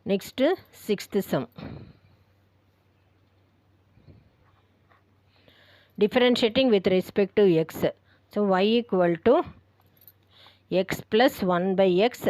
Next, sixth sum. Differentiating with respect to x. So, y equal to x plus 1 by x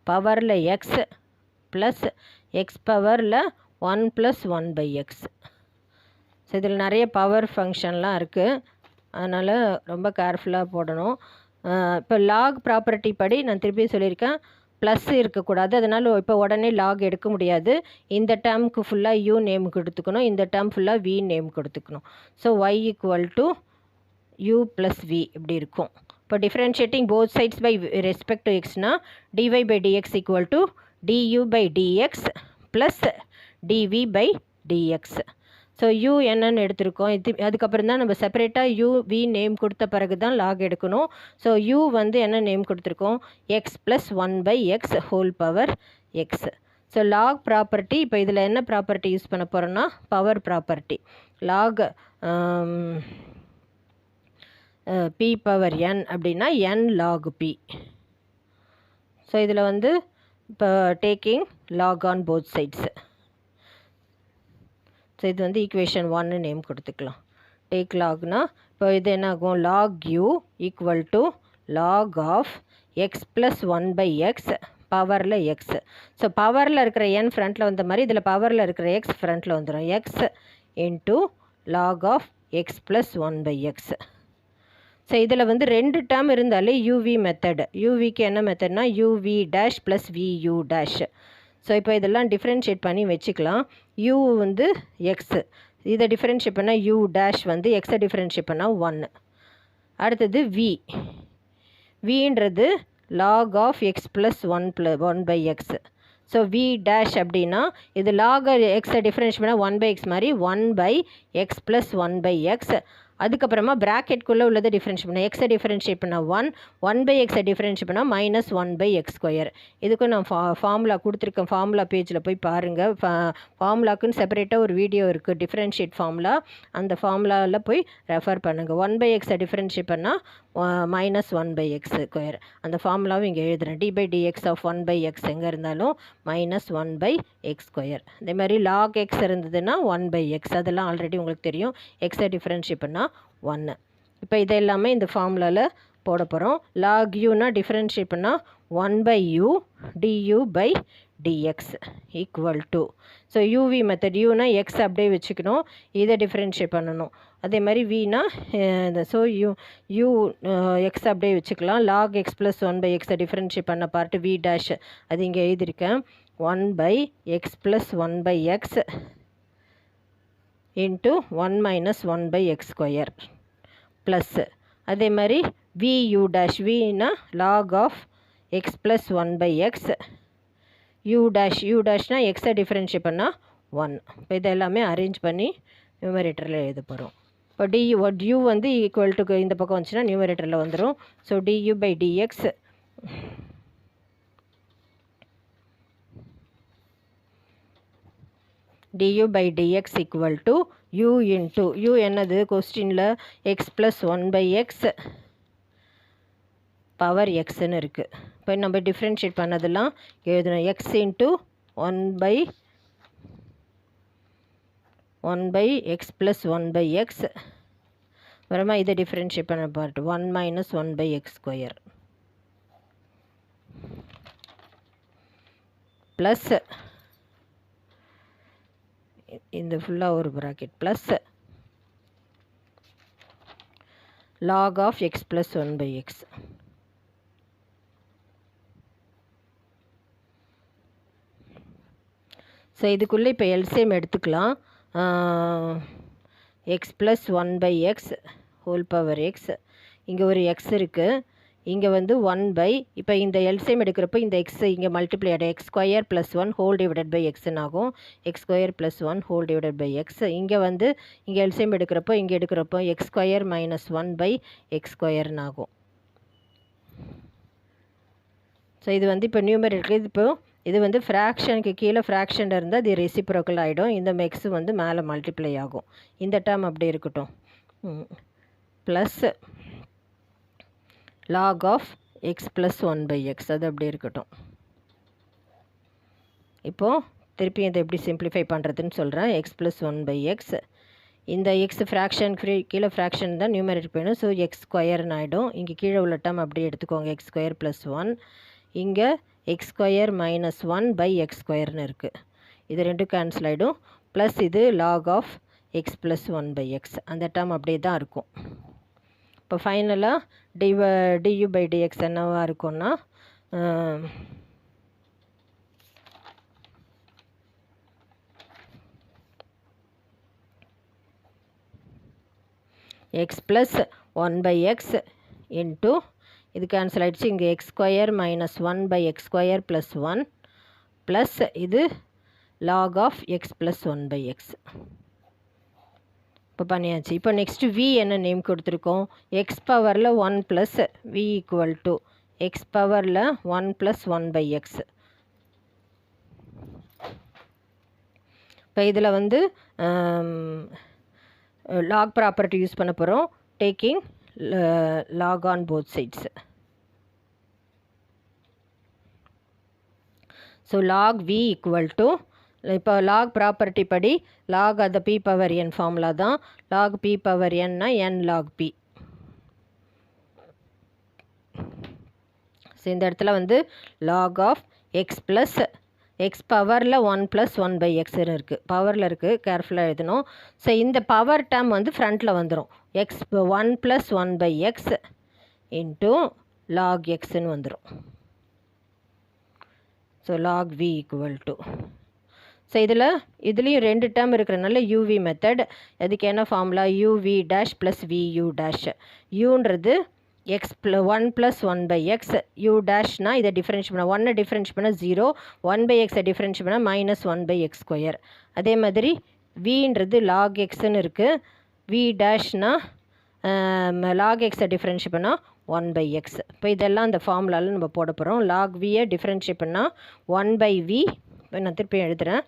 power la x plus x power la 1 plus 1 by x. So இதில் நிறைய power ஃபங்க்ஷன்லாம் இருக்குது, அதனால் ரொம்ப கேர்ஃபுல்லாக போடணும். இப்போ lock property படி நான் திருப்பி சொல்லியிருக்கேன், ப்ளஸ் இருக்கக்கூடாது. அதனால் இப்போ உடனே லாக் எடுக்க முடியாது. இந்த டேர்முக்கு ஃபுல்லாக யூ நேமுக்கு எடுத்துக்கணும், இந்த டேர்ம் ஃபுல்லாக வி நேமுக்கு எடுத்துக்கணும். So y equal to u plus v இப்படி இருக்கும். இப்போ differentiating both sides by respect to எக்ஸ்னா dy by dx equal to du by dx plus dv by dx. So u என்னன்னு எடுத்திருக்கோம். அதுக்கப்புறம் தான் நம்ம செப்பரேட்டாக யூ வி நேம் கொடுத்த பிறகு தான் லாக் எடுக்கணும். ஸோ யூ வந்து என்ன நேம் கொடுத்துருக்கோம், x plus 1 by x whole power x. So log property, இப்போ இதில் என்ன ப்ராப்பர்ட்டி யூஸ் பண்ண போகிறோன்னா power property. Log p power n அப்படின்னா என் லாக் பி. ஸோ இதில் வந்து இப்போ taking log on both sides. So இது வந்து ஈக்குவேஷன் 1 நேம் கொடுத்துக்கலாம். டேக் லாக்னா இப்போ இது என்ன ஆகும், log u equal to log of x plus 1 by x பவரில் எக்ஸ். ஸோ பவரில் இருக்கிற என் ஃப்ரண்ட்டில் வந்த மாதிரி இதில் பவரில் இருக்கிற எக்ஸ் ஃப்ரண்ட்டில் வந்துடும். X into log of x plus 1 by x. So இதில் வந்து ரெண்டு டேர்ம் இருந்தாலே யூவி மெத்தடு. யூவிக்கு என்ன மெத்தட்னா uv dash plus vu dash. So இப்போ இதெல்லாம் டிஃப்ரென்ஷியேட் பண்ணி வச்சுக்கலாம். யூ வந்து எக்ஸு, இதை டிஃப்ரென்ஷியேட் பண்ணால் யூ டேஷ் வந்து எக்ஸை டிஃப்ரென்ஷியேட் பண்ணால் 1. அடுத்தது வி, வின்றது log of x plus 1 by x. So v dash அப்படின்னா இது லாக் எக்ஸை டிஃப்ரென்ஷியேட் பண்ணால் 1 பை எக்ஸ் மாதிரி 1 by x plus 1 by x. அதுக்கப்புறமா ப்ராக்கெட்குள்ளே உள்ளதை டிஃப்ரென்ஷியேட் பண்ணால் எக்ஸை டிஃப்ரென்ஷியேட் பண்ணால் 1 பை எக்ஸை டிஃப்ரென்ஷியேட் பண்ணால் மைனஸ் 1 பை எக்ஸ் ஸ்கொயர். இதுக்கும் நான் ஃபார்முலா கொடுத்துருக்கேன், ஃபார்முலா பேஜில் போய் பாருங்கள். ஃபார்முலாக்குன்னு செப்பரேட்டாக ஒரு வீடியோ இருக்குது, டிஃப்ரென்ஷியேட் ஃபார்முலா. அந்த ஃபார்முலாவில் போய் ரெஃபர் பண்ணுங்கள். 1 பை எக்ஸை டிஃப்ரென்ஷியேட் பண்ணால் மைனஸ் 1 பை எக்ஸ் ஸ்கொயர். அந்த ஃபார்முலாவும் இங்கே எழுதுகிறேன். D by dx of 1 by x எங்கே இருந்தாலும் மைனஸ் 1 பை எக்ஸ் ஸ்கொயர். இதே மாதிரி லாக் எக்ஸ் இருந்ததுன்னா 1 பை எக்ஸ், அதெல்லாம் ஆல்ரெடி உங்களுக்கு தெரியும். எக்ஸை டிஃப்ரென்ஷியேட் பண்ணால் 1. இப்போ இது எல்லாமே இந்த ஃபார்முலாவில் போட போகிறோம். லாக் யூனா டிஃப்ரென்ஷியேட் பண்ணால் 1 by u du by dx equal to. So uv method, யூனா எக்ஸ் அப்படியே வச்சுக்கணும், இதை டிஃப்ரென்ஷியேட் பண்ணணும். அதே மாதிரி வினா ஸோ யூ எக்ஸ் அப்படியே வச்சுக்கலாம். லாக் எக்ஸ் ப்ளஸ் 1 பை எக்ஸை டிஃப்ரென்ஷியேட் பண்ண பார்ட்டு வி டேஷ் அது இங்கே எழுதியிருக்கேன். 1 by x plus 1 by x into 1 minus 1 by x square plus அதே மாதிரி வி யூ டேஷ், வினா log of x plus 1 by x u டேஷ்னா எக்ஸை டிஃப்ரென்ஷியேட் பண்ணால் 1. இப்போ இது எல்லாமே அரேஞ்ச் பண்ணி நியூமரேட்டரில் எழுத போகிறோம். இப்போ யூ வந்து ஈக்குவல் டு இந்த பக்கம் வந்துச்சுன்னா நியூமரேட்டரில் வந்துடும். So du by dx du by dx equal to u into u என்னது கொஸ்டினில் x plus 1 by x power எக்ஸ்ன்னு இருக்குது. இப்போ நம்ம டிஃப்ரென்ஷியேட் பண்ணதெல்லாம் எழுதணும். X into 1 by x plus 1 by x அப்புறமா இதை டிஃப்ரென்ஷியேட் பண்ண part 1 minus 1 by x square plus இந்த ஃபுல்லாக ஒரு bracket plus log of x plus 1 by x. So இதுக்குள்ளே இப்போ எல்சிஎம் எடுத்துக்கலாம். X plus 1 by x whole power x, இங்கே ஒரு எக்ஸ் இருக்குது, இங்கே வந்து 1 பை, இப்போ இந்த எல்சிஎம் எடுக்கிறப்போ இந்த எக்ஸ் இங்கே மல்டிப்ளை ஆகிடும். X square plus 1 whole divided by எக்ஸ்ன்னு ஆகும். X square plus 1 whole divided by x. இங்கே வந்து இங்கே எல்சிஎம் எடுக்கிறப்போ x square minus 1 by x ஸ்கொயர்னு ஆகும். ஸோ இது வந்து இப்போ நியூமரேட்டர், இப்போ இது வந்து ஃப்ராக்ஷனுக்கு கீழே ஃப்ராக்ஷன் இருந்தால் அது ரெசிப்ரோக்கல் ஆகிடும். இந்த எக்ஸ் வந்து மேலே மல்டிப்ளை ஆகும். இந்த டேர்ம் அப்படி இருக்கட்டும். Plus log of x plus 1 by x அது அப்படி இருக்கட்டும். இப்போது திருப்பி இதை எப்படி சிம்பிளிஃபை பண்ணுறதுன்னு சொல்கிறேன். X plus 1/x. இந்த எக்ஸ் ஃப்ராக்ஷன் கீழே ஃப்ராக்ஷன் தான் நியூமரேட்டர் போயிடும். ஸோ எக்ஸ் ஸ்கொயர்னு ஆகிடும். இங்கே கீழே உள்ள டேர்ம் அப்படியே எடுத்துக்கோங்க. X square plus 1. இங்கே எக்ஸ் ஸ்கொயர் மைனஸ் 1/x ஸ்கொயர்னு இருக்குது. இது ரெண்டும் கேன்சல் ஆகிடும். ப்ளஸ் இது log of x plus 1/x. அந்த டேர்ம் அப்படியே தான் இருக்கும். இப்போ ஃபைனலாக du/dx என்னவாக இருக்கும்னா எக்ஸ் ப்ளஸ் 1/x இன்ட்டு இது கேன்சல் ஆகிடுச்சு. இங்கே x square minus 1/x square plus 1 plus இது log of x plus 1/x. இப்போ பண்ணியாச்சு. இப்போ நெக்ஸ்ட்டு v என்ன நேம் கொடுத்துருக்கோம்? எக்ஸ் பவரில் 1 plus v equal to x பவரில் 1 ப்ளஸ் 1/x. இப்போ இதில் வந்து log ப்ராப்பர்ட்டி யூஸ் பண்ண போகிறோம். Taking log on both sides. So log v equal to இப்போ log ப்ராப்பர்ட்டி படி log அது p பவர் n ஃபார்முலா தான். log p பவர் nனா n log p. ஸோ இந்த இடத்துல வந்து log of x plus x பவரில் 1 ப்ளஸ் 1/xன்னு இருக்குது. பவரில் இருக்குது, கேர்ஃபுல்லாக எழுதணும். ஸோ இந்த பவர் டேர்ம் வந்து ஃப்ரண்ட்டில் வந்துடும். X 1 plus 1/x into log எக்ஸ்ன்னு வந்துடும். So log v equal to so இதுலேயும் 2 டேர்ம் இருக்கிறனால யூவி மெத்தட். அதுக்கு என்ன formula? uv dash plus vu dash. யூன்றது எக்ஸ் 1 ப்ளஸ் 1/x. யூ டேஷ்னா இதை டிஃப்ரென்ஷ் பண்ண 1 டிஃப்ரென்ஷ் பண்ண 0, 1/x டிஃப்ரென்ஷ் பண்ண மைனஸ் 1/x ஸ்கொயர். அதே மாதிரி வின்றது லாக் எக்ஸ்ன்னு இருக்குது. வி டேஷ்னா லாக் எக்ஸை டிஃப்ரென்ஷ் பண்ணால் 1/x. இப்போ இதெல்லாம் அந்த ஃபார்முலாவில் நம்ம போட போகிறோம். லாக் வியை டிஃப்ரென்ஷியேட் பண்ணால் 1/v. இப்போ நான் திருப்பி எழுதுகிறேன்.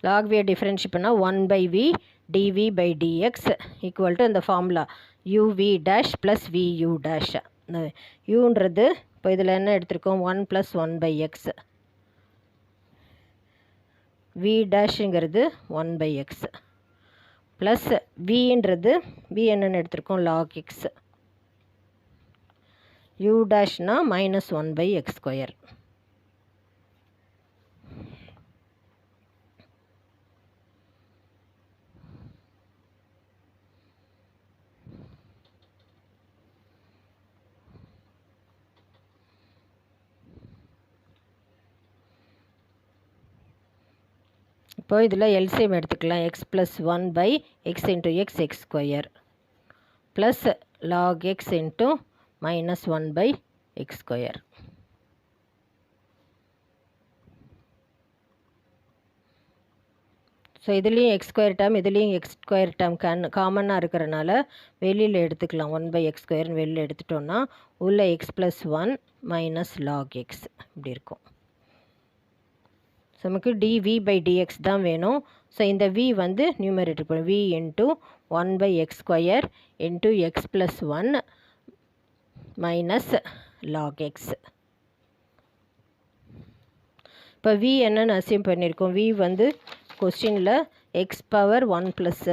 log v டிஃப்ரென்ஷியேட் பண்ணால் 1/v dv/dx ஈக்குவல் டு இந்த formula uv dash plus vu dash. யூன்றது இப்போ இதில் என்ன எடுத்திருக்கோம்? 1 ப்ளஸ் 1/x. v டேஷுங்கிறது 1/x ப்ளஸ் vன்றது v என்னென்னு எடுத்திருக்கோம்? log x. u டேஷ்னா மைனஸ் 1/x ஸ்கொயர். இப்போ இதில் எல்சிஎம் எடுத்துக்கலாம். X plus 1/x into x square plus log x into minus 1/x square. So இதுலேயும் எக்ஸ் ஸ்கொயர் டேர்ம் இதுலேயும் எக்ஸ் ஸ்கொயர் டேர்ம் காமனாக இருக்கிறனால வெளியில் எடுத்துக்கலாம். 1/x ஸ்கொயர்னு வெளியில் எடுத்துட்டோன்னா உள்ள X plus 1 minus log X இப்படி இருக்கும். ஸோ நமக்கு dv/dx தான் வேணும். ஸோ இந்த v வந்து நியூமரேட்டர் போடும். v into 1/x square into x plus 1 minus log X. இப்போ v என்னென்னு அசியூம் பண்ணியிருக்கோம்? v வந்து கொஸ்டினில் எக்ஸ் பவர் 1 ப்ளஸ்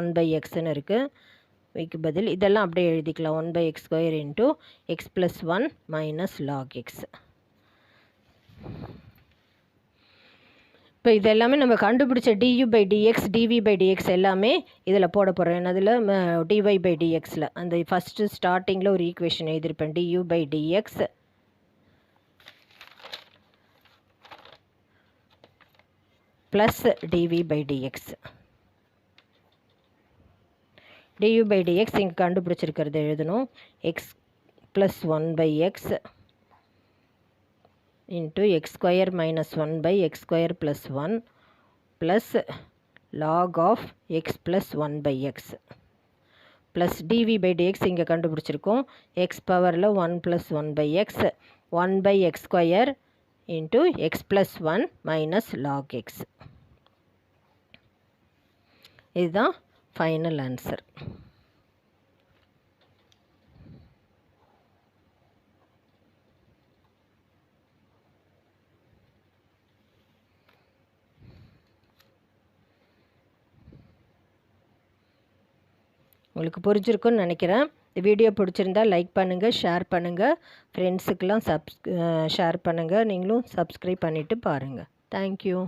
1/xன்னு இருக்குது. விக்கு பதில் இதெல்லாம் அப்படியே எழுதிக்கலாம். 1/x square into x plus 1 minus log X. இப்போ இது எல்லாமே நம்ம கண்டுபிடிச்ச du/dx dv/dx எல்லாமே இதில் போட போகிறோம். என்னதில் dy/dxயில் அந்த ஃபஸ்ட்டு ஸ்டார்டிங்கில் ஒரு equation எழுதியிருப்பேன். du/dx plus dv/dx. du/dx இங்கே கண்டுபிடிச்சிருக்கிறது எழுதணும். X plus 1/x into x square minus 1/x square plus 1 plus log of x plus 1/x plus dv/dx இங்கே கண்டுபிடிச்சிருக்கோம். எக்ஸ் பவரில் 1 plus 1/x 1/x square into x plus 1 minus log x. இதுதான் final answer. உங்களுக்கு புரிஞ்சிருக்குன்னு நினைக்கிறேன். இந்த video பிடிச்சிருந்தா like பண்ணுங்கள், ஷேர் பண்ணுங்கள், ஃப்ரெண்ட்ஸுக்கெலாம் ஷேர் பண்ணுங்கள். நீங்களும் சப்ஸ்கிரைப் பண்ணிவிட்டு பாருங்கள். தேங்க்யூ.